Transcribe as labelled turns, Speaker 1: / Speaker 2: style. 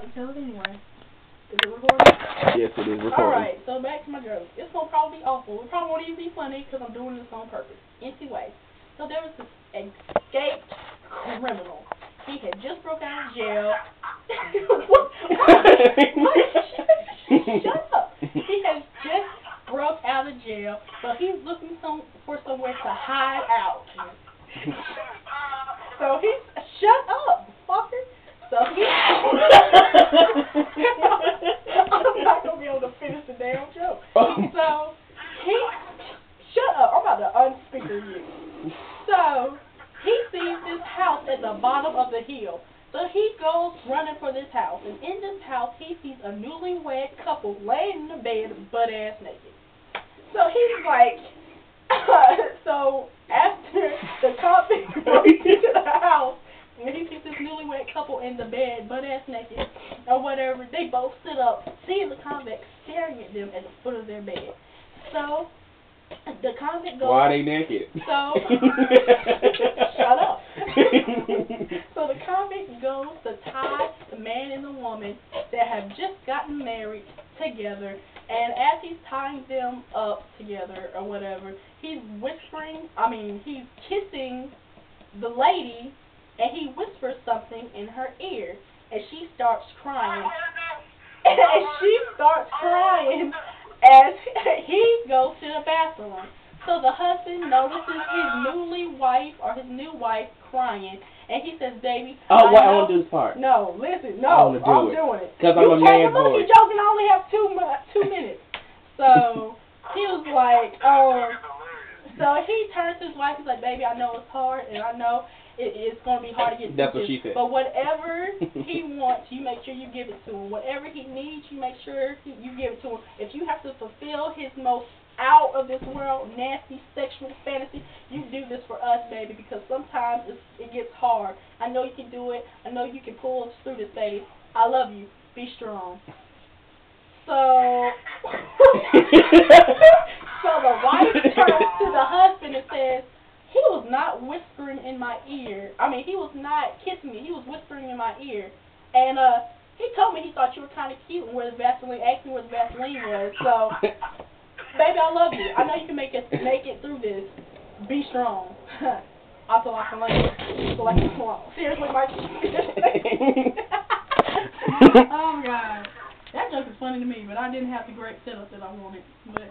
Speaker 1: to tell it anyway. Is it recording?
Speaker 2: Yes, it is recording.
Speaker 1: Alright, so back to my joke. It's going to probably be awful. It probably won't even be funny because I'm doing this on purpose. Anyway, so there was this escaped criminal. He had just broke out of jail. Shut up. He has just broke out of jail, so he's looking for somewhere to hide out. So he's... Shut up, fucker. So he... I'm not going to be able to finish the damn joke. So he... Shut up. I'm about to unspeaker you. So he sees this house at the bottom of the hill. So he goes running for this house. And in this house, he sees a newlywed couple laying in the bed butt-ass naked. So he's like... so after the convict broke into the house, and he sees this newlywed couple in the bed, butt-ass naked, or whatever, they both sit up, seeing the convict staring at them at the foot of their bed. So, the convict goes...
Speaker 2: Why are they naked?
Speaker 1: So... Shut up. So the convict goes to tie the man and the woman that have just gotten married together, and as he's tying them up together, or whatever, he's kissing the lady, and he whispers something in her ear, and she starts crying. And she starts crying as he goes to the bathroom. So the husband notices his new wife crying, and he says, "Baby,
Speaker 2: I want to do this part.
Speaker 1: No, listen, no, I'm doing it.
Speaker 2: Because I'm a man boy.
Speaker 1: You're joking, I only have 2 minutes. So he was like, so he turns to his wife, he's like, "Baby, I know it's hard, and I know it's going to be hard to get through
Speaker 2: That's what
Speaker 1: this,
Speaker 2: she said.
Speaker 1: but whatever he wants, you make sure you give it to him. Whatever he needs, you make sure you give it to him. If you have to fulfill his most out of this world, nasty sexual fantasy, you do this for us, baby, because sometimes it gets hard. I know you can do it. I know you can pull us through this, baby. I love you. Be strong." So, so the wife turns to the husband and says, "He was not whispering in my ear. He was not kissing me. He was whispering in my ear. And he told me he thought you were kind of cute and where the Vaseline, asked me where the Vaseline was. So, baby, I love you. I know you can make it through this. Be strong." I feel like I'm seriously, Mike. Oh, God. That joke is funny to me, but I didn't have the great setup that I wanted. But